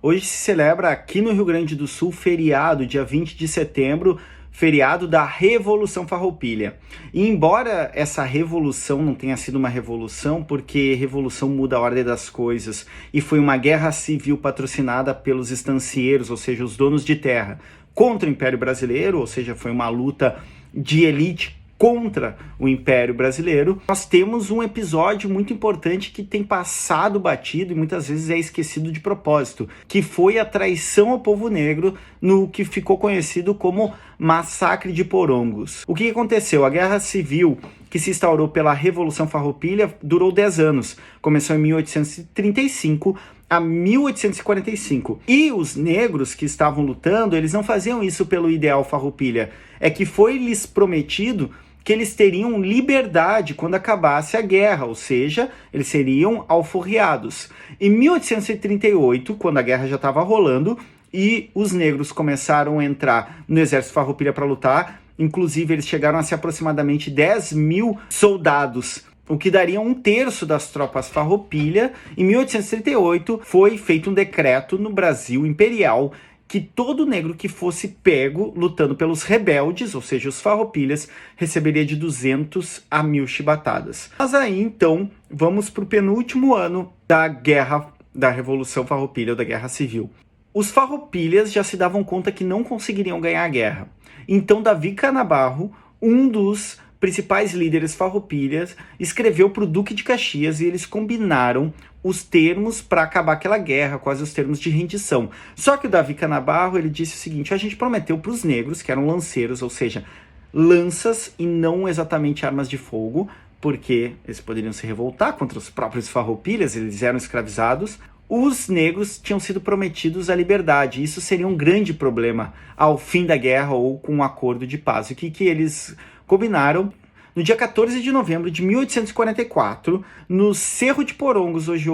Hoje se celebra aqui no Rio Grande do Sul feriado, dia 20 de setembro, feriado da Revolução Farroupilha. E embora essa revolução não tenha sido uma revolução, porque revolução muda a ordem das coisas, e foi uma guerra civil patrocinada pelos estancieiros, ou seja, os donos de terra, contra o Império Brasileiro, ou seja, foi uma luta de elite contra o Império Brasileiro, nós temos um episódio muito importante que tem passado batido e muitas vezes é esquecido de propósito, que foi a traição ao povo negro no que ficou conhecido como Massacre de Porongos. O que aconteceu? A Guerra Civil que se instaurou pela Revolução Farroupilha durou 10 anos, começou em 1835 a 1845. E os negros que estavam lutando, eles não faziam isso pelo ideal Farroupilha, é que foi-lhes prometido que eles teriam liberdade quando acabasse a guerra, ou seja, eles seriam alforriados. Em 1838, quando a guerra já estava rolando e os negros começaram a entrar no exército Farroupilha para lutar, inclusive eles chegaram a ser aproximadamente 10 mil soldados, o que daria 1/3 das tropas Farroupilha. Em 1838 foi feito um decreto no Brasil imperial que todo negro que fosse pego lutando pelos rebeldes, ou seja, os farroupilhas, receberia de 200 a 1.000 chibatadas. Mas aí, então, vamos para o penúltimo ano da guerra da Revolução Farroupilha, ou da Guerra Civil. Os farroupilhas já se davam conta que não conseguiriam ganhar a guerra. Então, Davi Canabarro, um dos principais líderes farroupilhas, escreveu para o Duque de Caxias e eles combinaram os termos para acabar aquela guerra, quase os termos de rendição. Só que o Davi Canabarro, ele disse o seguinte: a gente prometeu para os negros, que eram lanceiros, ou seja, lanças e não exatamente armas de fogo, porque eles poderiam se revoltar contra os próprios farroupilhas, eles eram escravizados. Os negros tinham sido prometidos a liberdade. Isso seria um grande problema ao fim da guerra ou com um acordo de paz. O que eles combinaram? No dia 14 de novembro de 1844, no Cerro de Porongos, hoje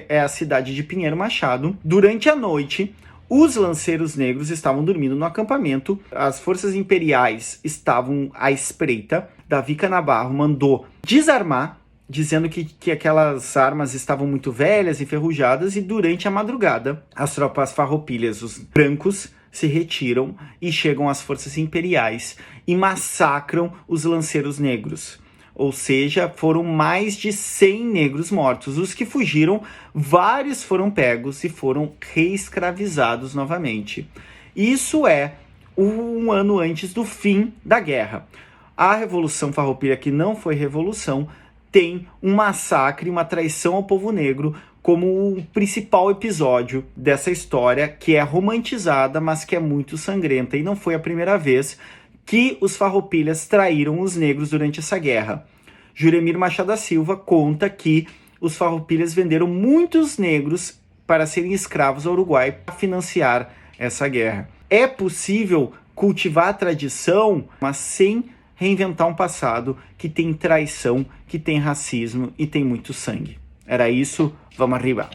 é a cidade de Pinheiro Machado, durante a noite, os lanceiros negros estavam dormindo no acampamento, as forças imperiais estavam à espreita. Davi Canabarro mandou desarmar, dizendo que aquelas armas estavam muito velhas e enferrujadas, e durante a madrugada, as tropas farroupilhas, os brancos, se retiram e chegam as forças imperiais e massacram os lanceiros negros. Ou seja, foram mais de 100 negros mortos. Os que fugiram, vários foram pegos e foram reescravizados novamente. Isso é um ano antes do fim da guerra. A Revolução Farroupilha, que não foi revolução, tem um massacre, uma traição ao povo negro como o principal episódio dessa história, que é romantizada, mas que é muito sangrenta. E não foi a primeira vez que os farroupilhas traíram os negros durante essa guerra. Juremir Machado da Silva conta que os farroupilhas venderam muitos negros para serem escravos ao Uruguai para financiar essa guerra. É possível cultivar a tradição, mas sem reinventar um passado que tem traição, que tem racismo e tem muito sangue. Era isso, vamos arriba!